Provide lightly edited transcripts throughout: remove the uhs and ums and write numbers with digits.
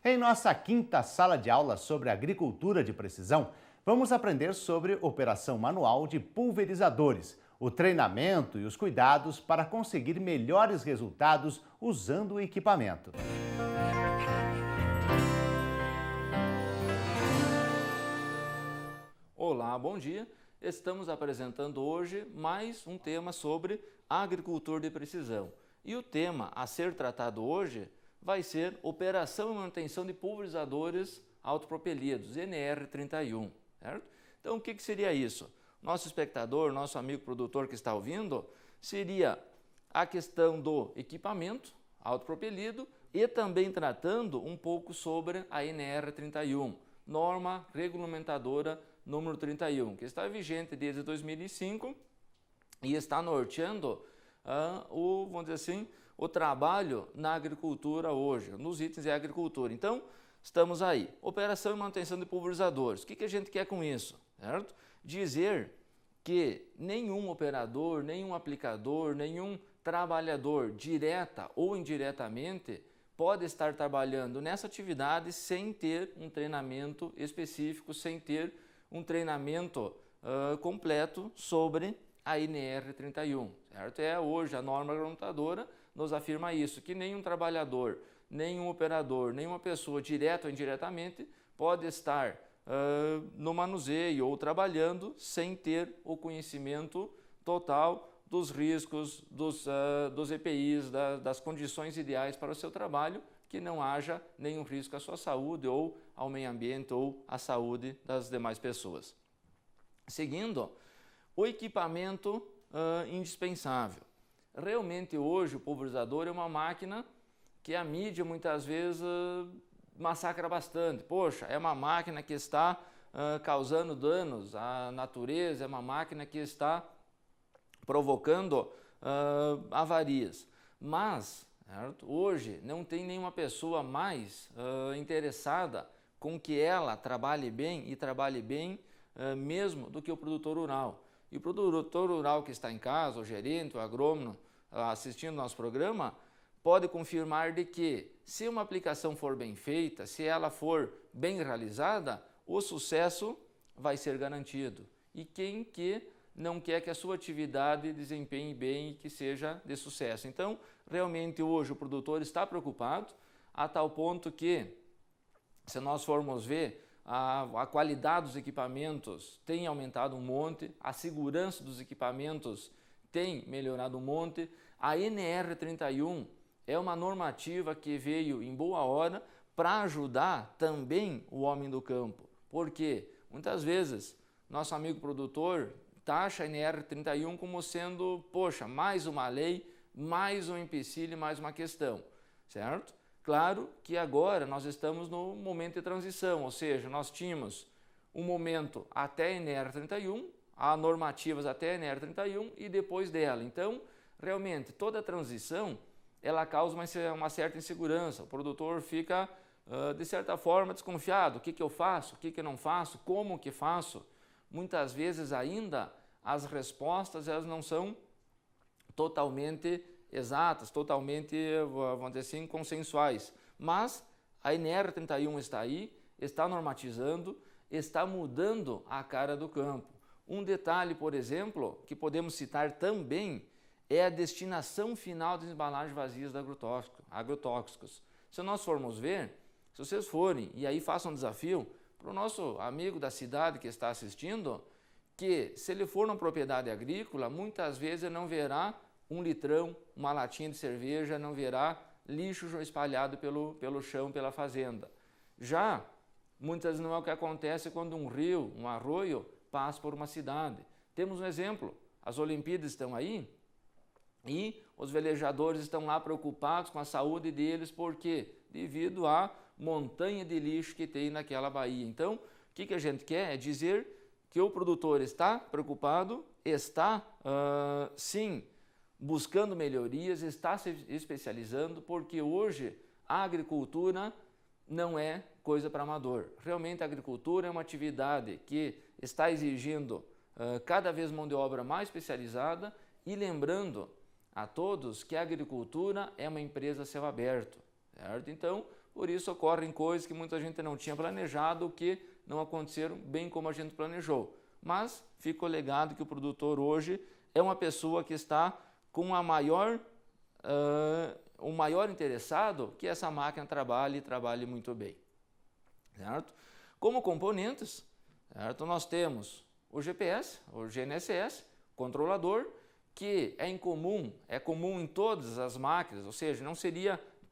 Em nossa quinta sala de aula sobre agricultura de precisão, vamos aprender sobre operação manual de pulverizadores, o treinamento e os cuidados para conseguir melhores resultados usando o equipamento. Olá, bom dia. Estamos apresentando hoje mais um tema sobre agricultura de precisão. E o tema a ser tratado hoje vai ser operação e manutenção de pulverizadores autopropelidos, NR31, certo? Então, o que seria isso? Nosso espectador, nosso amigo produtor que está ouvindo, seria a questão do equipamento autopropelido e também tratando um pouco sobre a NR31, norma regulamentadora número 31, que está vigente desde 2005 e está norteando vamos dizer assim, o trabalho na agricultura hoje, nos itens de agricultura. Então, estamos aí. Operação e manutenção de pulverizadores. O que a gente quer com isso? Certo? Dizer que nenhum operador, nenhum aplicador, nenhum trabalhador, direta ou indiretamente, pode estar trabalhando nessa atividade sem ter um treinamento específico, sem ter um treinamento completo sobre a NR31, certo? Hoje a norma regulamentadora nos afirma isso, que nenhum trabalhador, nenhum operador, nenhuma pessoa, direta ou indiretamente, pode estar no manuseio ou trabalhando sem ter o conhecimento total dos riscos, dos EPIs, das condições ideais para o seu trabalho, que não haja nenhum risco à sua saúde ou ao meio ambiente ou à saúde das demais pessoas. Seguindo, o equipamento indispensável. Realmente hoje o pulverizador é uma máquina que a mídia muitas vezes massacra bastante. Poxa, é uma máquina que está causando danos à natureza, é uma máquina que está provocando avarias. Mas, certo? Hoje não tem nenhuma pessoa mais interessada com que ela trabalhe bem e trabalhe bem mesmo do que o produtor rural. E o produtor rural que está em casa, o gerente, o agrônomo, assistindo nosso programa, pode confirmar de que se uma aplicação for bem feita, se ela for bem realizada, o sucesso vai ser garantido. E quem que não quer que a sua atividade desempenhe bem e que seja de sucesso? Então, realmente hoje o produtor está preocupado, a tal ponto que, se nós formos ver, a qualidade dos equipamentos tem aumentado um monte, a segurança dos equipamentos tem melhorado um monte. A NR31 é uma normativa que veio em boa hora para ajudar também o homem do campo, porque muitas vezes nosso amigo produtor taxa a NR31 como sendo, poxa, mais uma lei, mais um empecilho, mais uma questão, certo? Claro que agora nós estamos no momento de transição, ou seja, nós tínhamos um momento até a NR31, há normativas até a NR31 e depois dela. Então, realmente, toda a transição, ela causa uma certa insegurança. O produtor fica, de certa forma, desconfiado. O que eu faço? O que eu não faço? Como que faço? Muitas vezes ainda as respostas elas não são totalmente exatas, totalmente, vamos dizer assim, consensuais. Mas a NR31 está aí, está normatizando, está mudando a cara do campo. Um detalhe, por exemplo, que podemos citar também, é a destinação final das embalagens vazias de agrotóxicos. Se nós formos ver, se vocês forem, e aí façam um desafio para o nosso amigo da cidade que está assistindo, que se ele for numa propriedade agrícola, muitas vezes ele não verá um litrão, uma latinha de cerveja, não verá lixo espalhado pelo chão, pela fazenda. Já, muitas vezes não é o que acontece quando um rio, um arroio, passa por uma cidade. Temos um exemplo, as Olimpíadas estão aí e os velejadores estão lá preocupados com a saúde deles, porque devido à montanha de lixo que tem naquela baía. Então, o que a gente quer é dizer que o produtor está preocupado, está, sim, buscando melhorias, está se especializando, porque hoje a agricultura não é coisa para amador. Realmente a agricultura é uma atividade que está exigindo cada vez mão de obra mais especializada e lembrando a todos que a agricultura é uma empresa a céu aberto, certo? Então, por isso ocorrem coisas que muita gente não tinha planejado, que não aconteceram bem como a gente planejou. Mas fica o legado que o produtor hoje é uma pessoa que está com o maior interessado que essa máquina trabalhe e trabalhe muito bem. Certo? Como componentes, certo? Nós temos o GPS, o GNSS, controlador, que é comum em todas as máquinas, ou seja,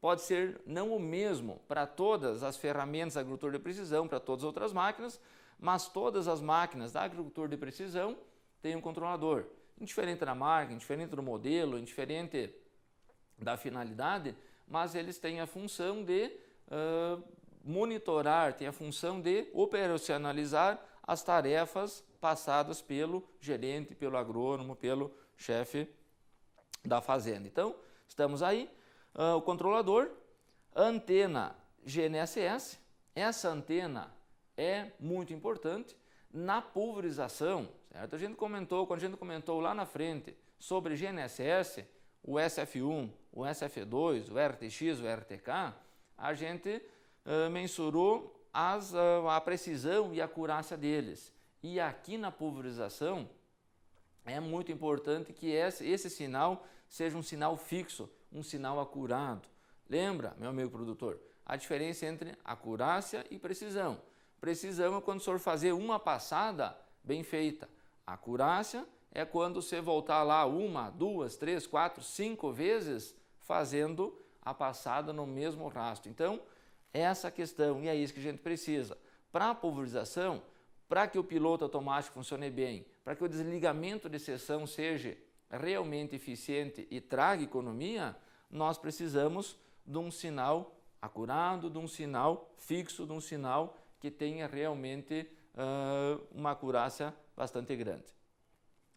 pode ser não o mesmo para todas as ferramentas da agricultura de precisão, para todas as outras máquinas, mas todas as máquinas da agricultura de precisão têm um controlador. Indiferente da marca, indiferente do modelo, indiferente da finalidade, mas eles têm a função de monitorar, têm a função de operacionalizar as tarefas passadas pelo gerente, pelo agrônomo, pelo chefe da fazenda. Então, estamos aí, o controlador, antena GNSS. Essa antena é muito importante na pulverização, certo? Quando a gente comentou lá na frente sobre GNSS, o SF1, o SF2, o RTX, o RTK, a gente mensurou a precisão e a acurácia deles. E aqui na pulverização é muito importante que esse sinal seja um sinal fixo, um sinal acurado. Lembra, meu amigo produtor, a diferença entre acurácia e precisão. Precisão é quando o senhor fazer uma passada bem feita. Acurácia é quando você voltar lá 1, 2, 3, 4, 5 vezes fazendo a passada no mesmo rastro. Então, essa questão, e é isso que a gente precisa. Para a pulverização, para que o piloto automático funcione bem, para que o desligamento de seção seja realmente eficiente e traga economia, nós precisamos de um sinal acurado, de um sinal fixo, de um sinal que tenha realmente uma acurácia bastante grande.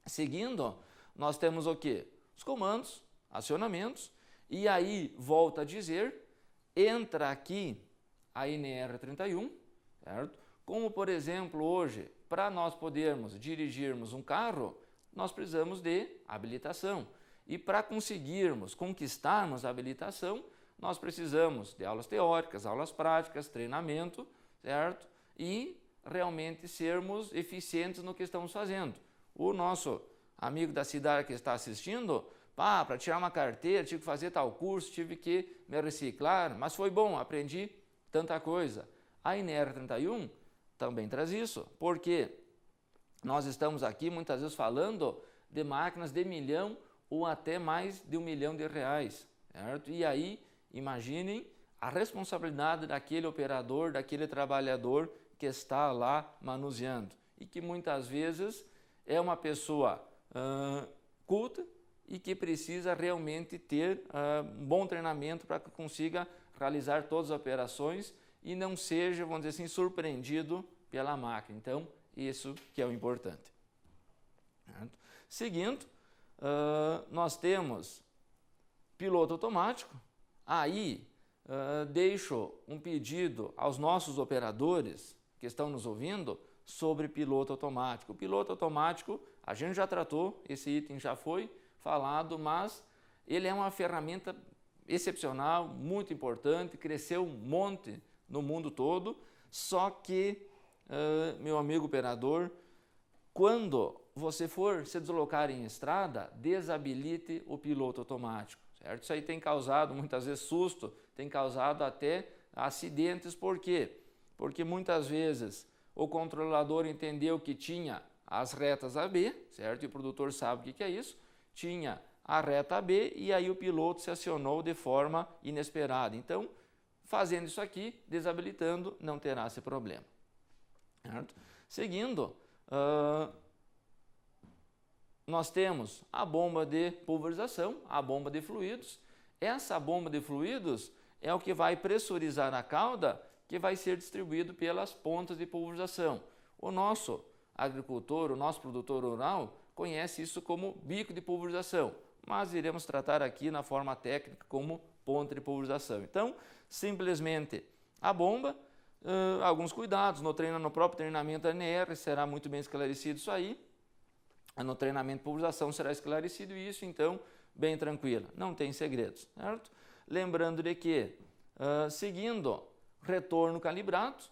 Seguindo, nós temos o quê? Os comandos, acionamentos, e aí, volta a dizer, entra aqui a NR31, certo? Como, por exemplo, hoje, para nós podermos dirigirmos um carro, nós precisamos de habilitação. E para conseguirmos conquistarmos a habilitação, nós precisamos de aulas teóricas, aulas práticas, treinamento, certo? E realmente sermos eficientes no que estamos fazendo. O nosso amigo da cidade que está assistindo, para tirar uma carteira, tive que fazer tal curso, tive que me reciclar, mas foi bom, aprendi tanta coisa. A NR31 também traz isso, porque nós estamos aqui muitas vezes falando de máquinas de 1 milhão ou até mais de R$1 milhão, certo? E aí, imaginem a responsabilidade daquele operador, daquele trabalhador que está lá manuseando e que muitas vezes é uma pessoa culta e que precisa realmente ter um bom treinamento para que consiga realizar todas as operações e não seja, vamos dizer assim, surpreendido pela máquina. Então, isso que é o importante. Certo? Seguindo, nós temos piloto automático. Aí, deixo um pedido aos nossos operadores que estão nos ouvindo sobre piloto automático. O piloto automático, a gente já tratou, esse item já foi falado, mas ele é uma ferramenta excepcional, muito importante, cresceu um monte no mundo todo, só que, meu amigo operador, quando você for se deslocar em estrada, desabilite o piloto automático, certo? Isso aí tem causado muitas vezes susto, tem causado até acidentes. Por quê? Porque muitas vezes o controlador entendeu que tinha as retas AB, certo? E o produtor sabe o que é isso, tinha a reta B e aí o piloto se acionou de forma inesperada. Então, fazendo isso aqui, desabilitando, não terá esse problema. Certo? Seguindo, nós temos a bomba de pulverização, a bomba de fluidos. Essa bomba de fluidos é o que vai pressurizar a cauda que vai ser distribuído pelas pontas de pulverização. O nosso agricultor, o nosso produtor rural, conhece isso como bico de pulverização, mas iremos tratar aqui na forma técnica como ponta de pulverização. Então, simplesmente a bomba, alguns cuidados, no próprio treinamento ANR será muito bem esclarecido isso aí, no treinamento de pulverização será esclarecido isso, então, bem tranquilo, não tem segredos, certo? Lembrando de que Seguindo, retorno calibrado,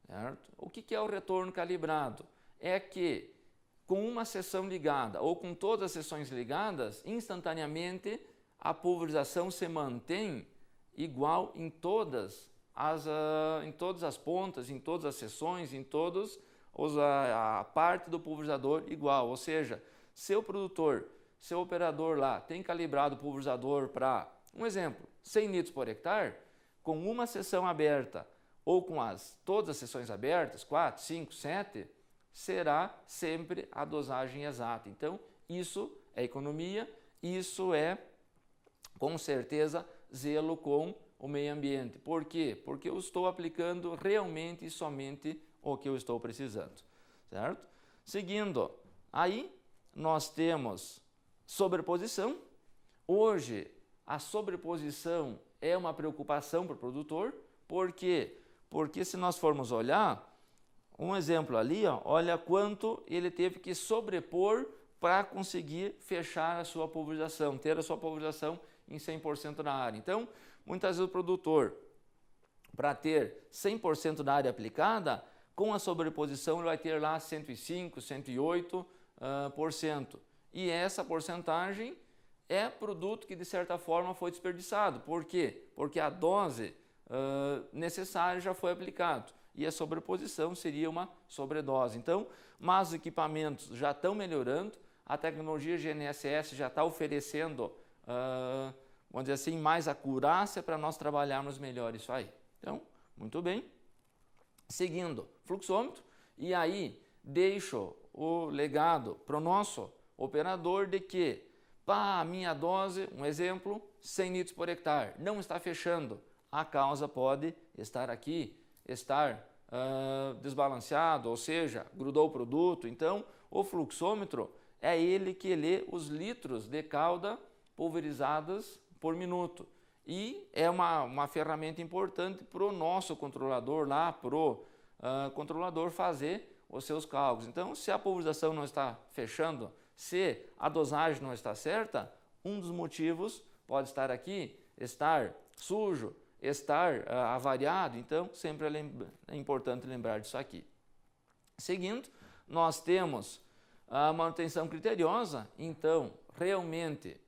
certo? O que é o retorno calibrado? É que com uma seção ligada ou com todas as seções ligadas, instantaneamente a pulverização se mantém igual em todas as pontas, em todas as seções, em todos a parte do pulverizador igual. Ou seja, seu produtor, seu operador lá tem calibrado o pulverizador para, um exemplo, 100 litros por hectare, com uma seção aberta ou com todas as seções abertas, 4, 5, 7, será sempre a dosagem exata. Então, isso é economia, isso é, com certeza, zelo com o meio ambiente. Por quê? Porque eu estou aplicando realmente e somente o que eu estou precisando, certo? Seguindo, aí nós temos sobreposição. Hoje, a sobreposição é uma preocupação para o produtor. Por quê? Porque se nós formos olhar, um exemplo ali, ó, olha quanto ele teve que sobrepor para conseguir fechar a sua pulverização, ter a sua pulverização em 100% da área. Então, muitas vezes o produtor, para ter 100% da área aplicada, com a sobreposição ele vai ter lá 105%, 108%. E essa porcentagem é produto que de certa forma foi desperdiçado. Por quê? Porque a dose necessária já foi aplicada. E a sobreposição seria uma sobredose. Então, mas os equipamentos já estão melhorando, a tecnologia GNSS já está oferecendo, vamos dizer assim, mais acurácia para nós trabalharmos melhor isso aí. Então, muito bem. Seguindo, fluxômetro, e aí deixo o legado para o nosso operador de que, a minha dose, um exemplo, 100 litros por hectare, não está fechando. A causa pode estar aqui, estar desbalanceado, ou seja, grudou o produto. Então, o fluxômetro é ele que lê os litros de calda pulverizadas por minuto. E é uma ferramenta importante para o nosso controlador lá, para o controlador fazer os seus cálculos. Então, se a pulverização não está fechando, se a dosagem não está certa, um dos motivos pode estar aqui, estar sujo, estar avariado. Então, sempre é importante lembrar disso aqui. Seguindo, nós temos a manutenção criteriosa. Então, realmente,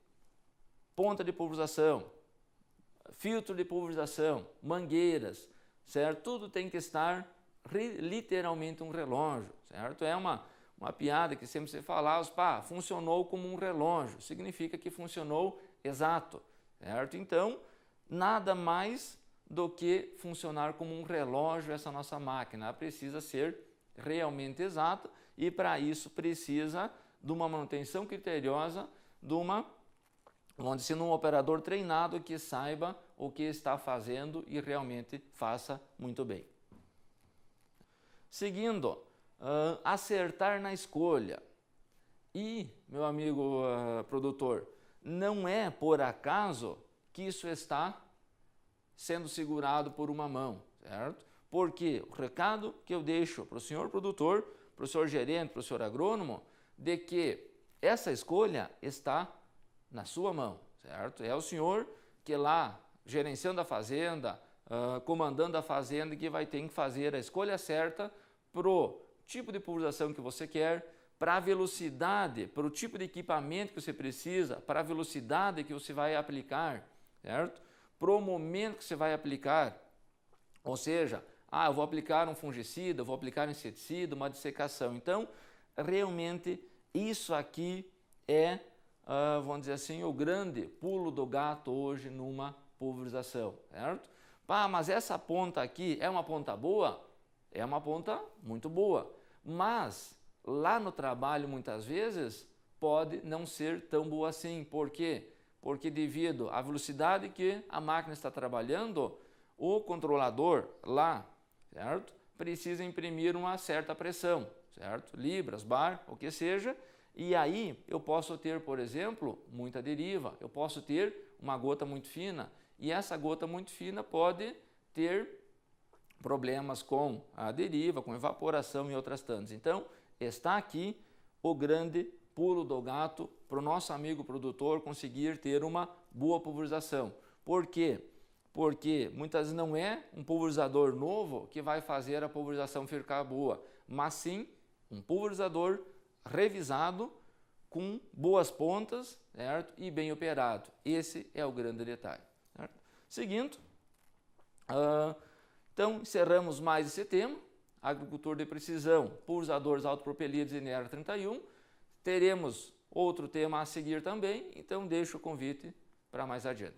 ponta de pulverização, filtro de pulverização, mangueiras, certo? Tudo tem que estar literalmente um relógio, certo? É uma piada que sempre se fala, funcionou como um relógio, significa que funcionou exato, certo? Então, nada mais do que funcionar como um relógio essa nossa máquina. Ela precisa ser realmente exata e para isso precisa de uma manutenção criteriosa, vamos dizer, um operador treinado que saiba o que está fazendo e realmente faça muito bem. Seguindo, acertar na escolha. E, meu amigo produtor, não é por acaso que isso está sendo segurado por uma mão, certo? Porque o recado que eu deixo para o senhor produtor, para o senhor gerente, para o senhor agrônomo, de que essa escolha está na sua mão, certo? É o senhor que lá, gerenciando a fazenda, comandando a fazenda, que vai ter que fazer a escolha certa para o tipo de pulverização que você quer, para a velocidade, para o tipo de equipamento que você precisa, para a velocidade que você vai aplicar, certo? Para o momento que você vai aplicar, ou seja, eu vou aplicar um fungicida, eu vou aplicar um inseticida, uma dessecação. Então, realmente, isso aqui é, vamos dizer assim, o grande pulo do gato hoje numa pulverização, certo? Mas essa ponta aqui é uma ponta boa? É uma ponta muito boa, mas lá no trabalho, muitas vezes, pode não ser tão boa assim. Por quê? Porque devido à velocidade que a máquina está trabalhando, o controlador lá, certo? Precisa imprimir uma certa pressão, certo? Libras, bar, o que seja, e aí eu posso ter, por exemplo, muita deriva, eu posso ter uma gota muito fina, e essa gota muito fina pode ter problemas com a deriva, com evaporação e outras tantas. Então, está aqui o grande pulo do gato para o nosso amigo produtor conseguir ter uma boa pulverização. Por quê? porque muitas vezes não é um pulverizador novo que vai fazer a pulverização ficar boa, mas sim um pulverizador revisado, com boas pontas, certo? E bem operado. Esse é o grande detalhe. Certo? Seguindo, então encerramos mais esse tema, agricultor de precisão, pulverizadores autopropelidos e NR 31. Teremos outro tema a seguir também, então deixo o convite para mais adiante.